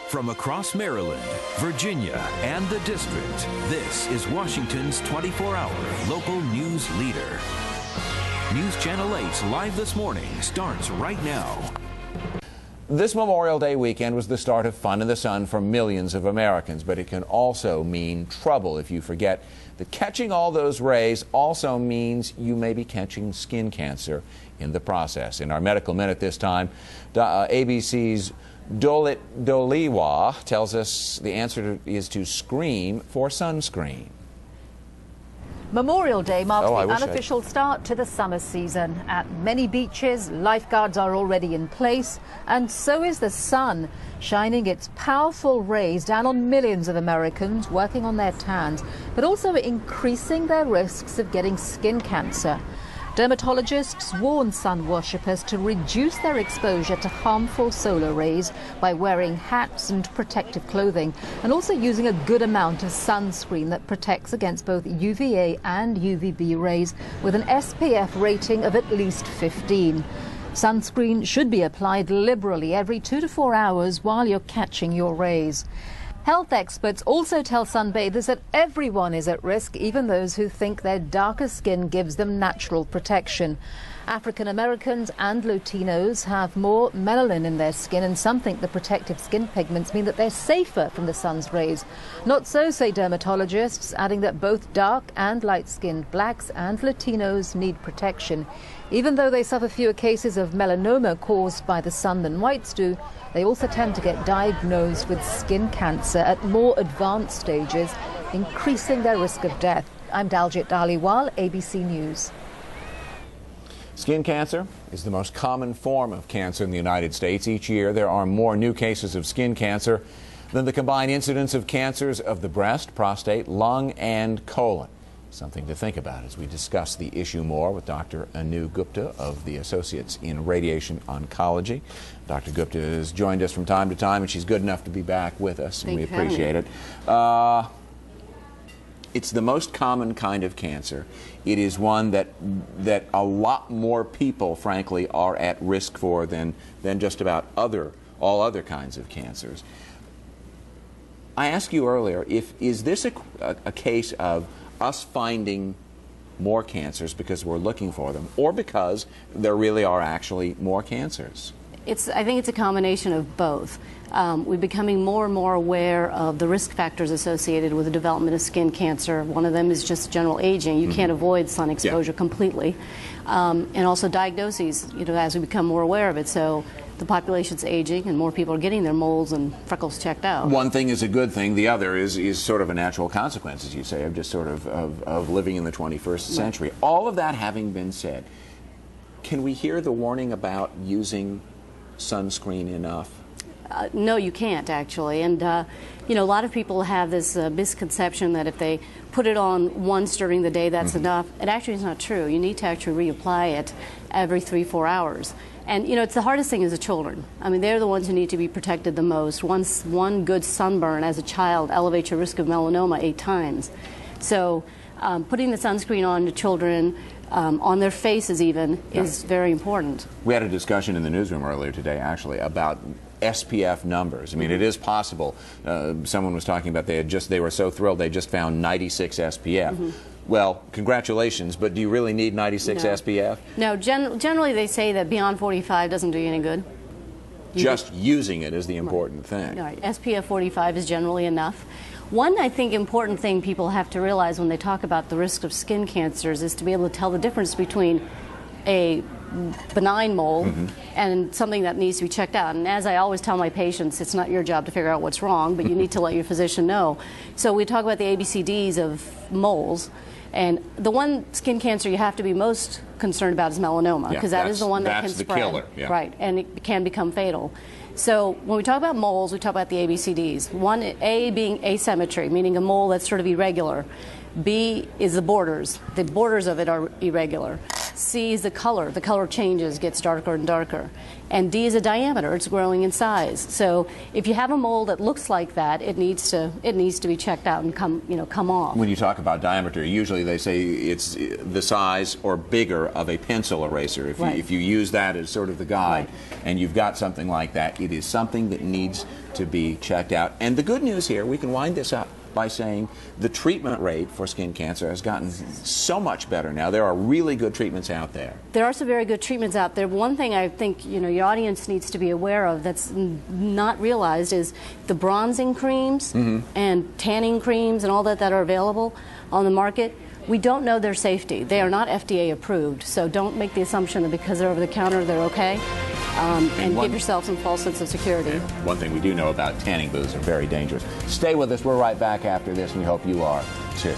From across Maryland, Virginia, and the District, this is Washington's 24-hour local news leader. News Channel 8's Live This Morning starts right now. This Memorial Day weekend was the start of fun in the sun for millions of Americans, but it can also mean trouble if you forget that catching all those rays also means you may be catching skin cancer in the process. In our Medical Minute this time, ABC's Dolit Doliwa tells us the answer is to scream for sunscreen. Memorial Day marks the unofficial start to the summer season. At many beaches, lifeguards are already in place, and so is the sun, shining its powerful rays down on millions of Americans working on their tans, but also increasing their risks of getting skin cancer. Dermatologists warn sun worshippers to reduce their exposure to harmful solar rays by wearing hats and protective clothing, and also using a good amount of sunscreen that protects against both UVA and UVB rays with an SPF rating of at least 15. Sunscreen should be applied liberally every 2 to 4 hours while you're catching your rays. Health experts also tell sunbathers that everyone is at risk, even those who think their darker skin gives them natural protection. African Americans and Latinos have more melanin in their skin, and some think the protective skin pigments mean that they're safer from the sun's rays. Not so, say dermatologists, adding that both dark and light-skinned blacks and Latinos need protection. Even though they suffer fewer cases of melanoma caused by the sun than whites do, they also tend to get diagnosed with skin cancer at more advanced stages, increasing their risk of death. I'm Daljit Dhaliwal, ABC News. Skin cancer is the most common form of cancer in the United States. Each year, there are more new cases of skin cancer than the combined incidence of cancers of the breast, prostate, lung, and colon. Something to think about as we discuss the issue more with Dr. Anu Gupta of the Associates in Radiation Oncology. Dr. Gupta has joined us from time to time, and she's good enough to be back with us, and we appreciate it. It's the most common kind of cancer. It is one that a lot more people, frankly, are at risk for than just about all other kinds of cancers. I asked you earlier, is this a case of us finding more cancers because we're looking for them, or because there really are actually more cancers? I think it's a combination of both. We're becoming more and more aware of the risk factors associated with the development of skin cancer. One of them is just general aging. You can't avoid sun exposure completely. And also diagnoses, as we become more aware of it. So the population's aging and more people are getting their moles and freckles checked out. One thing is a good thing. The other is sort of a natural consequence, as you say, of just sort of living in the 21st century. All of that having been said, can we hear the warning about using sunscreen enough? No, you can't, actually. And, a lot of people have this misconception that if they put it on once during the day, that's enough. It actually is not true. You need to actually reapply it every 3-4 hours. And, it's the hardest thing is the children. I mean, they're the ones who need to be protected the most. One good sunburn as a child elevates your risk of melanoma 8 times. So putting the sunscreen on the children, on their faces even, is very important. We had a discussion in the newsroom earlier today, actually, about SPF numbers. I mean, it is possible. Someone was talking about they were so thrilled they just found 96 SPF. Well, congratulations, but do you really need 96 SPF? No, generally they say that beyond 45 doesn't do you any good. Just using it is the important thing. Right. SPF 45 is generally enough. One, I think, important thing people have to realize when they talk about the risk of skin cancers is to be able to tell the difference between a benign mole and something that needs to be checked out. And as I always tell my patients, it's not your job to figure out what's wrong, but you need to let your physician know. So we talk about the ABCDs of moles. And the one skin cancer you have to be most concerned about is melanoma, because that is the one that can spread. That's the killer. Right, and it can become fatal. So when we talk about moles, we talk about the ABCDs. One, A being asymmetry, meaning a mole that's sort of irregular. B is the borders. The borders of it are irregular. C is the color. The color changes, gets darker and darker. And D is a diameter. It's growing in size. So if you have a mold that looks like that, it needs to be checked out and come off. When you talk about diameter, usually they say it's the size or bigger of a pencil eraser. If you use that as sort of the guide, and you've got something like that, it is something that needs to be checked out. And the good news here, we can wind this up by saying the treatment rate for skin cancer has gotten so much better now. There are really good treatments out there. There are some very good treatments out there. One thing I think your audience needs to be aware of that's not realized is the bronzing creams and tanning creams and all that are available on the market. We don't know their safety. They are not FDA approved, so don't make the assumption that because they're over the counter they're okay. And give yourself some false sense of security. One thing we do know about tanning booths are very dangerous. Stay with us. We're right back after this, and we hope you are too.